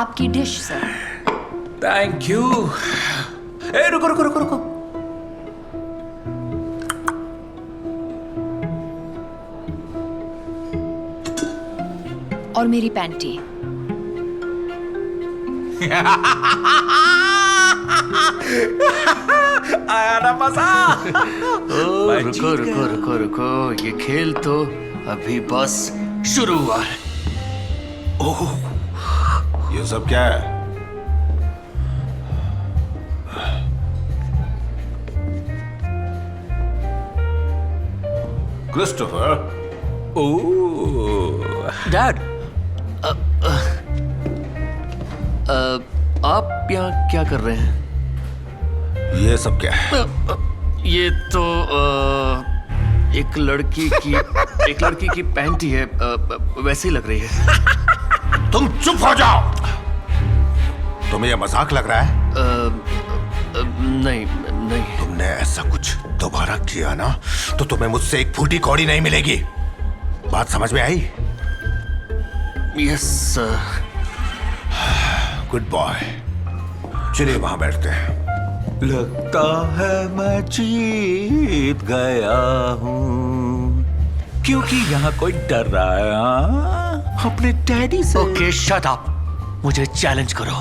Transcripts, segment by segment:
आपकी dish sir. Thank you. ए रुको रुको रुको रुको। और मेरी पैंटी। आया ना मजा। रुको रुको रुको रुको, ये खेल तो अभी बस शुरू हुआ है। ओह, ये सब क्या है? क्रिस्टोफर। ओह डैड, आप यहाँ क्या कर रहे हैं? ये सब क्या है? ये तो एक लड़की की पैंटी है, वैसे ही लग रही है। तुम चुप हो जाओ। तुम्हें यह मजाक लग रहा है? नहीं नहीं। तुमने ऐसा कुछ दोबारा किया ना तो तुम्हें मुझसे एक फूटी कौड़ी नहीं मिलेगी। बात समझ में आई? Yes sir. Good boy. चलिए वहां बैठते हैं। लगता है मैं जीत गया हूँ, क्योंकि यहाँ कोई डर रहा है। हाँ? अपने डैडी से। ओके शट अप, मुझे चैलेंज करो।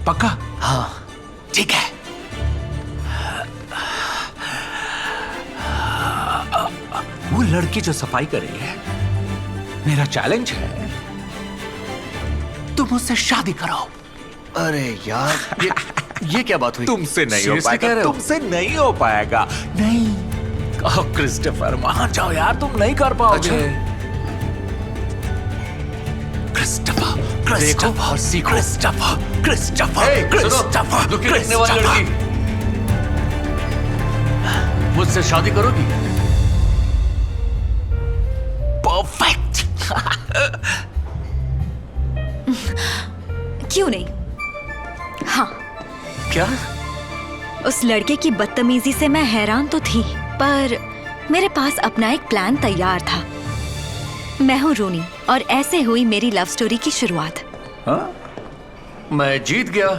पक्का? हाँ ठीक है। वो लड़की जो सफाई कर रही है, मेरा चैलेंज है तुम उससे शादी करो। अरे यार, ये क्या बात हुई? तुमसे नहीं हो Seriously कह पाएगा। रहे हो? तुमसे नहीं हो पाएगा। नहीं। ओह क्रिस्टोफर, मान जाओ यार, तुम नहीं कर पाओगे। अच्छा। क्रिस्टोफर, देखो क्रिस्टोफर, और सीखो। क्रिस्टोफर, क्रिस्टोफर, क्रिस्टोफर, लुकी रखने वाली लड़की, मुझसे शादी करोगी? परफेक्ट। क्यों नहीं? हाँ, क्या? उस लड़के की बदतमीजी से मैं हैरान तो थी, पर मेरे पास अपना एक प्लान तैयार था। मैं हूँ रूनी और ऐसे हुई मेरी लव स्टोरी की शुरुआत। हाँ? मैं जीत गया।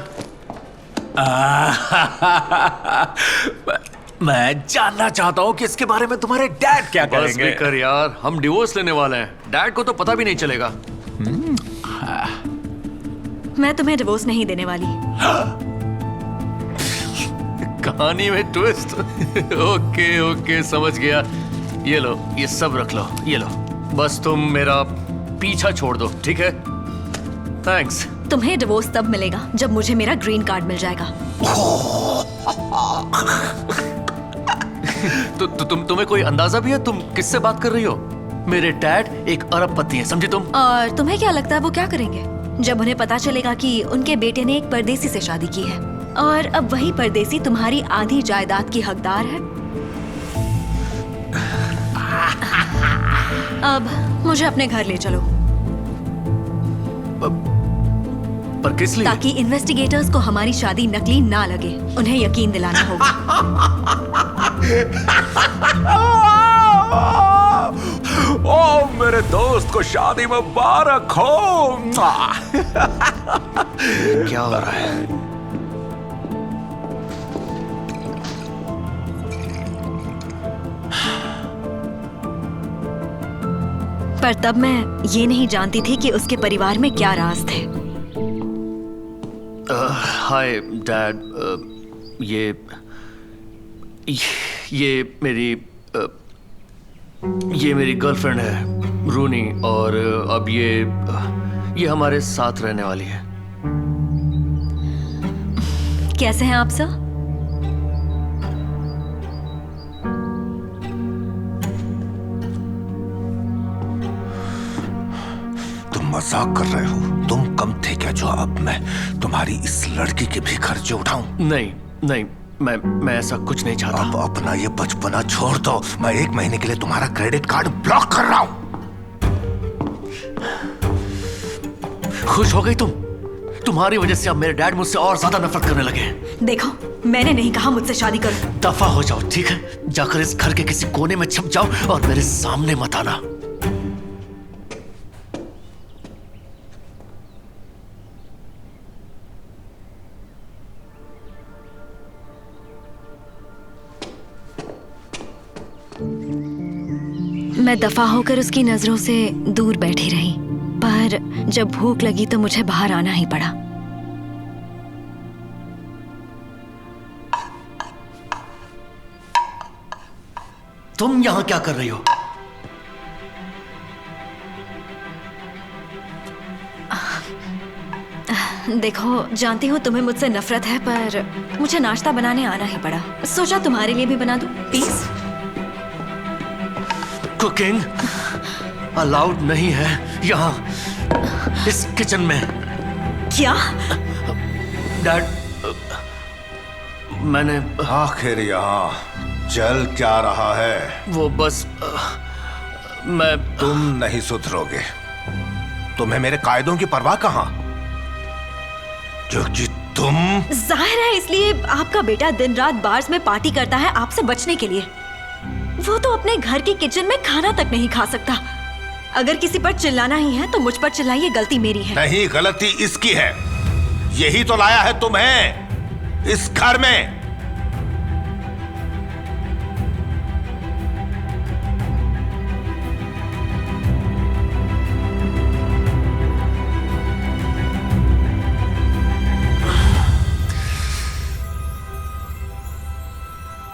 मैं जानना चाहता हूँ कि इसके बारे में तुम्हारे डैड क्या बस करेंगे। भी कर यार, हम डिवोर्स लेने वाले हैं। डैड को तो पता भी नहीं चलेगा। मैं तुम्हें डिवोर्स नहीं देने वाली। कहानी में ट्विस्ट। ओके ओके, समझ गया। ये लो, ये सब रख लो, ये लो। बस तुम मेरा पीछा छोड़ दो, ठीक है? थैंक्स। तुम्हें डिवोर्स तब मिलेगा जब मुझे मेरा ग्रीन कार्ड मिल जाएगा। तुम्हें कोई अंदाजा भी है तुम किससे बात कर रही हो? मेरे डैड एक अरबपति हैं, समझी तुम? और तुम्हें क्या लगता है वो क्या करेंगे जब उन्हें पता चलेगा कि उनके बेटे ने एक परदेसी से शादी की है और अब वही परदेसी तुम्हारी आधी जायदाद की हकदार है? अब मुझे अपने घर ले चलो, पर किस लिए? ताकि इन्वेस्टिगेटर्स को हमारी शादी नकली ना लगे। उन्हें यकीन दिलाना होगा। ओ मेरे दोस्त को शादी मुबारक हो। क्या हो रहा है? पर तब मैं ये नहीं जानती थी कि उसके परिवार में क्या राज थे। हाय डैड, ये मेरी गर्लफ्रेंड है रूनी, और अब ये हमारे साथ रहने वाली है। कैसे हैं आप सर? तुम मजाक कर रहे हो? तुम कम थे क्या जो अब मैं तुम्हारी इस लड़की के भी खर्चे उठाऊं? नहीं नहीं, मैं ऐसा कुछ नहीं चाहता। अब अपना ये बचपना छोड़ दो। मैं 1 महीने के लिए तुम्हारा क्रेडिट कार्ड ब्लॉक कर रहा हूं। खुश हो गई तुम? तुम्हारी वजह से अब मेरे डैड मुझसे और ज्यादा नफरत करने लगे। देखो, मैंने नहीं कहा मुझसे शादी करो। दफा हो जाओ, ठीक है? जाकर इस घर के किसी कोने में छुप जाओ और मेरे सामने मत आना। मैं दफा होकर उसकी नजरों से दूर बैठी रही, पर जब भूख लगी तो मुझे बाहर आना ही पड़ा। तुम यहाँ क्या कर रही हो? देखो, जानती हूँ तुम्हें मुझसे नफरत है, पर मुझे नाश्ता बनाने आना ही पड़ा। सोचा तुम्हारे लिए भी बना दूं, प्लीज। कुकिंग अलाउड नहीं है यहाँ, इस किचन में। क्या? डैड, मैंने आखिर यहाँ चल क्या रहा है? वो बस मैं तुम नहीं सुधरोगे। तुम्हें मेरे कायदों की परवाह कहाँ? क्योंकि तुम जाहिर है इसलिए आपका बेटा दिन रात बार्स में पार्टी करता है आपसे बचने के लिए। वो तो अपने घर के किचन में खाना तक नहीं खा सकता। अगर किसी पर चिल्लाना ही है तो मुझ पर चिल्लाइए, गलती मेरी है। नहीं, गलती इसकी है। यही तो लाया है तुम्हें इस घर में।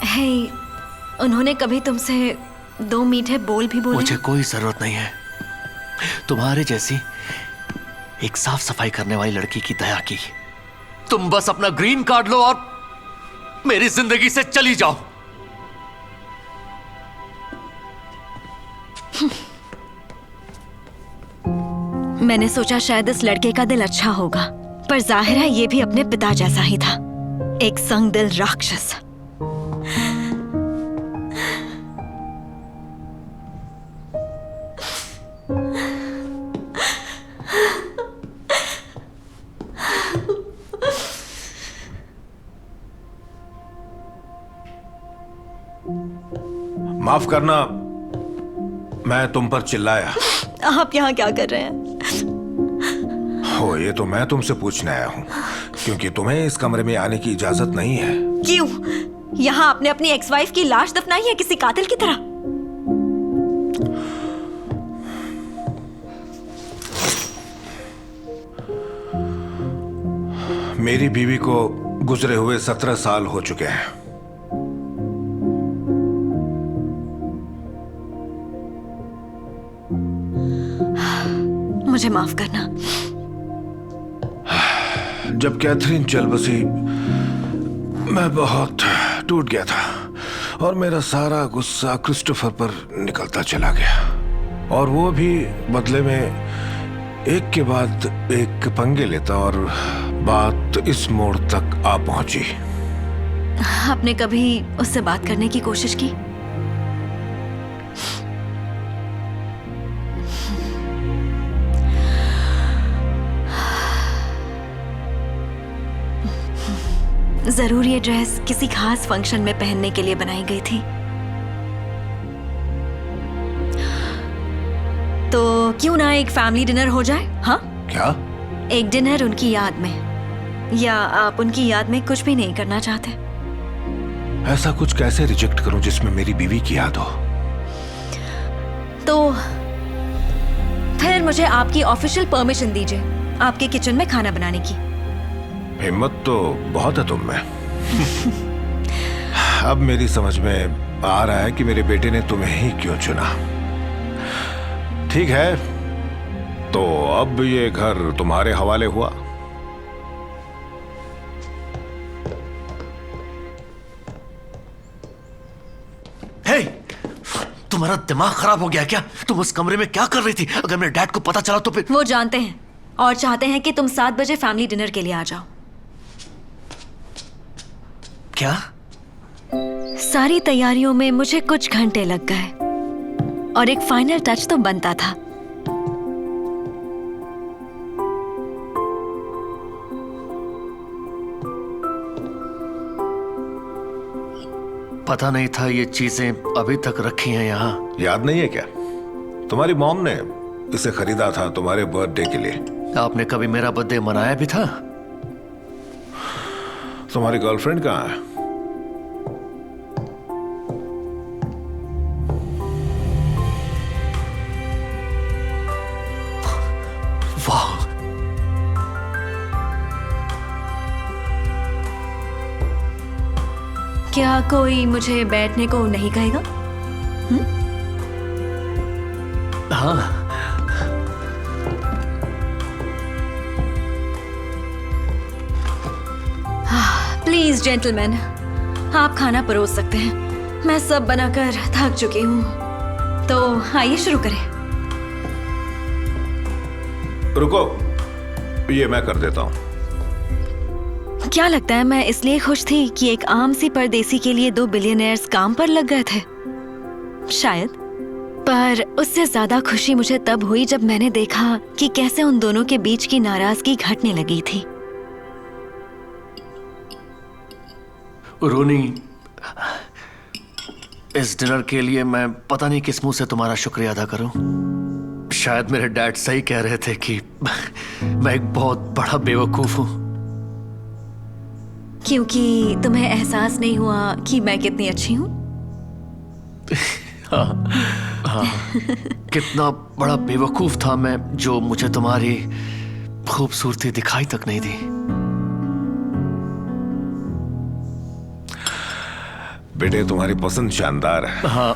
हे, उन्होंने कभी तुमसे 2 मीठे बोल भी बोले? मुझे कोई जरूरत नहीं है तुम्हारे जैसी एक साफ सफाई करने वाली लड़की की दया की। तुम बस अपना ग्रीन कार्ड लो और मेरी जिंदगी से चली जाओ। मैंने सोचा शायद इस लड़के का दिल अच्छा होगा, पर जाहिर है ये भी अपने पिता जैसा ही था, एक संग दिल राक्षस। माफ करना, मैं तुम पर चिल्लाया। आप यहाँ क्या कर रहे हैं? हो, ये तो मैं तुमसे पूछने आया हूँ, क्योंकि तुम्हें इस कमरे में आने की इजाजत नहीं है। क्यों? यहाँ आपने अपनी एक्स वाइफ की लाश दफनाई है किसी कातिल की तरह? मेरी बीवी को गुजरे हुए 17 साल हो चुके हैं। मुझे माफ करना। जब कैथरीन चल बसी, मैं बहुत टूट गया था और मेरा सारा गुस्सा क्रिस्टोफर पर निकलता चला गया, और वो भी बदले में एक के बाद एक पंगे लेता, और बात इस मोड़ तक आ पहुंची। आपने कभी उससे बात करने की कोशिश की? जरूर ये ड्रेस किसी खास फंक्शन में पहनने के लिए बनाई गई थी, तो क्यों ना एक फैमिली डिनर हो जाए? हाँ, क्या? एक डिनर उनकी याद में, या आप उनकी याद में कुछ भी नहीं करना चाहते? ऐसा कुछ कैसे रिजेक्ट करूं जिसमें मेरी बीवी की याद हो? तो फिर मुझे आपकी ऑफिशियल परमिशन दीजिए आपके किचन में खाना बनाने की। हिम्मत तो बहुत है तुम में। अब मेरी समझ में आ रहा है कि मेरे बेटे ने तुम्हें ही क्यों चुना। ठीक है, तो अब ये घर तुम्हारे हवाले हुआ। हे, तुम्हारा दिमाग खराब हो गया क्या? तुम उस कमरे में क्या कर रही थी? अगर मेरे डैड को पता चला तो फिर। वो जानते हैं और चाहते हैं कि तुम 7 बजे फैमिली डिनर के लिए आ जाओ। क्या? सारी तैयारियों में मुझे कुछ घंटे लग गए और एक फाइनल टच तो बनता था। पता नहीं था ये चीजें अभी तक रखी हैं यहाँ। याद नहीं है क्या? तुम्हारी मॉम ने इसे खरीदा था तुम्हारे बर्थडे के लिए। आपने कभी मेरा बर्थडे मनाया भी था? तुम्हारी गर्लफ्रेंड कहाँ है? क्या कोई मुझे बैठने को नहीं कहेगा? हाँ, प्लीज जेंटलमैन, आप खाना परोस सकते हैं। मैं सब बनाकर थक चुकी हूँ, तो आइए शुरू करें। रुको, ये मैं कर देता हूँ। क्या लगता है मैं इसलिए खुश थी कि एक आम सी परदेसी के लिए 2 बिलियनर्स काम पर लग गए थे? शायद। पर उससे ज्यादा खुशी मुझे तब हुई जब मैंने देखा कि कैसे उन दोनों के बीच की नाराजगी घटने लगी थी। रोनी, इस डिनर के लिए मैं पता नहीं किस मुंह से तुम्हारा शुक्रिया अदा करूं। शायद मेरे डैड सही कह रहे थे कि मैं एक बहुत बड़ा बेवकूफ हूं। क्योंकि तुम्हें एहसास नहीं हुआ कि मैं कितनी अच्छी हूँ? हाँ, कितना बड़ा बेवकूफ था मैं, जो मुझे तुम्हारी खूबसूरती दिखाई तक नहीं दी। बेटे, तुम्हारी पसंद शानदार है। हाँ,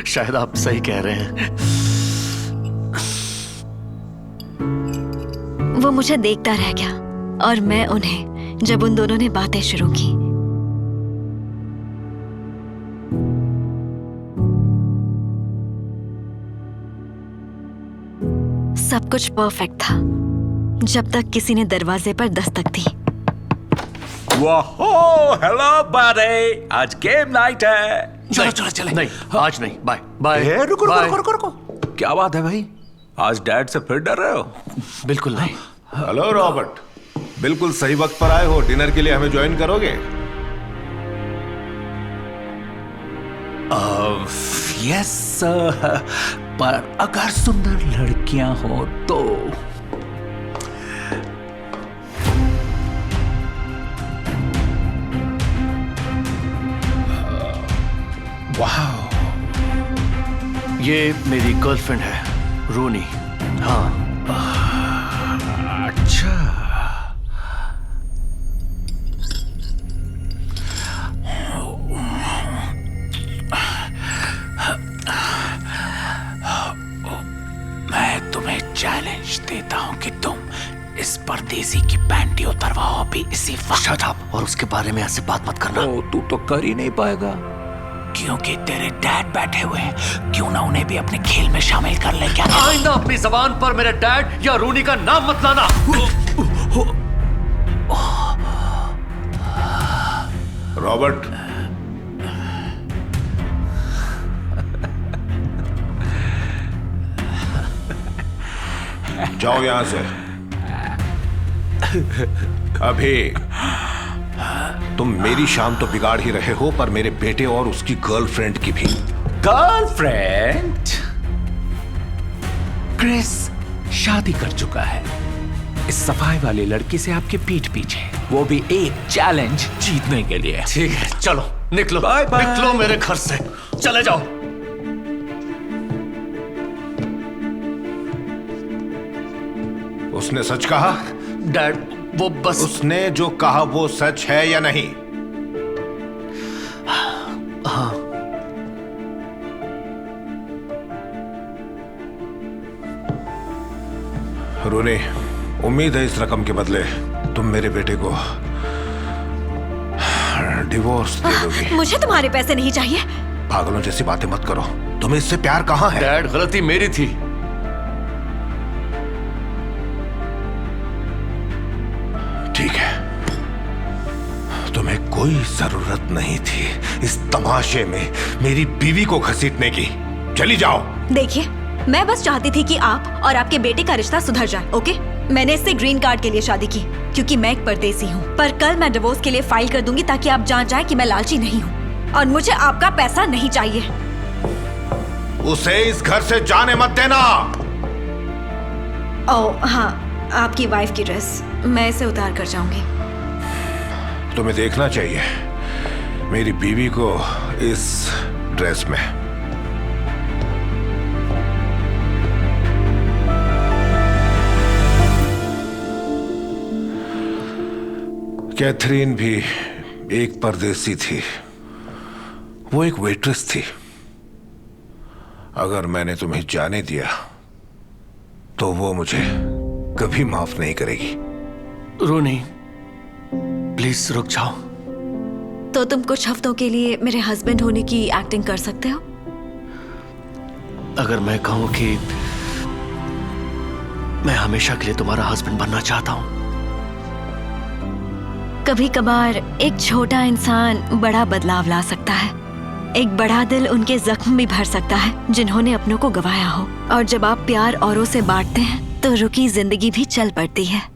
शायद आप सही कह रहे हैं। वो मुझे देखता रह गया और मैं उन्हें, जब उन दोनों ने बातें शुरू की। सब कुछ परफेक्ट था जब तक किसी ने दरवाजे पर दस्तक दी। वाहो, हेलो बड़े, आज गेम नाइट है। चलो चलो चले। नहीं, आज नहीं। Bye bye. रुको बाय। रुको रुको रुको। क्या बात है भाई, आज डैड से फिर डर रहे हो? बिल्कुल नहीं। हेलो रॉबर्ट, बिल्कुल सही वक्त पर आए हो। डिनर के लिए हमें ज्वाइन करोगे? यस, पर अगर सुंदर लड़कियां हो तो। वाह, ये मेरी गर्लफ्रेंड है, रोनी। हाँ। अच्छा। मैं तुम्हें चैलेंज देता हूं कि तुम इस परदेसी की पैंटी उतरवाओ अभी इसी वक्त। शट अप, और उसके बारे में ऐसे बात मत करना। ओ, तू तो कर ही नहीं पाएगा, क्योंकि तेरे डैड बैठे हुए हैं। क्यों ना उन्हें भी अपने खेल में शामिल कर ले? क्या आइंदा अपनी जबान पर मेरे डैड या रोनी का नाम मत लाना। रॉबर्ट, जाओ यहां से अभी। तुम मेरी शाम तो बिगाड़ ही रहे हो, पर मेरे बेटे और उसकी गर्लफ्रेंड की भी। गर्लफ्रेंड? क्रिस शादी कर चुका है इस सफाई वाली लड़की से आपके पीठ पीछे, वो भी एक चैलेंज जीतने के लिए। ठीक है, चलो निकलो। Bye bye. निकलो मेरे घर से, चले जाओ। उसने सच कहा? डैड, वो बस उसने जो कहा वो सच है या नहीं? हाँ। रोनी, उम्मीद है इस रकम के बदले तुम मेरे बेटे को डिवोर्स दे दोगी। मुझे तुम्हारे पैसे नहीं चाहिए। पागलों जैसी बातें मत करो। तुम्हें इससे प्यार कहाँ है? डैड, गलती मेरी थी। ठीक है, तुम्हें कोई जरूरत नहीं थी इस तमाशे में मेरी बीवी को घसीटने की। चली जाओ। देखिए, मैं बस चाहती थी कि आप और आपके बेटे का रिश्ता सुधर जाए, ओके? मैंने इससे ग्रीन कार्ड के लिए शादी की क्योंकि मैं एक परदेसी हूँ, पर कल मैं डिवोर्स के लिए फाइल कर दूंगी ताकि आप जान जाएं कि मैं लालची नहीं हूँ और मुझे आपका पैसा नहीं चाहिए। उसे इस घर से जाने मत देना। ओह हाँ, आपकी वाइफ की ड्रेस मैं इसे उतार कर जाऊंगी। तुम्हें देखना चाहिए मेरी बीवी को इस ड्रेस में। कैथरीन भी एक परदेसी थी, वो एक वेट्रेस थी। अगर मैंने तुम्हें जाने दिया तो वो मुझे कभी माफ नहीं करेगी। रोनी, प्लीज रुक जाओ। तो तुम कुछ हफ्तों के लिए मेरे हस्बैंड होने की एक्टिंग कर सकते हो? अगर मैं कहूं कि मैं हमेशा के लिए तुम्हारा हस्बैंड बनना चाहता हूं। कभी कभार एक छोटा इंसान बड़ा बदलाव ला सकता है। एक बड़ा दिल उनके जख्म भी भर सकता है जिन्होंने अपनों को गंवाया हो। और जब आप प्यार औरों से बांटते हैं तो रुकी जिंदगी भी चल पड़ती है।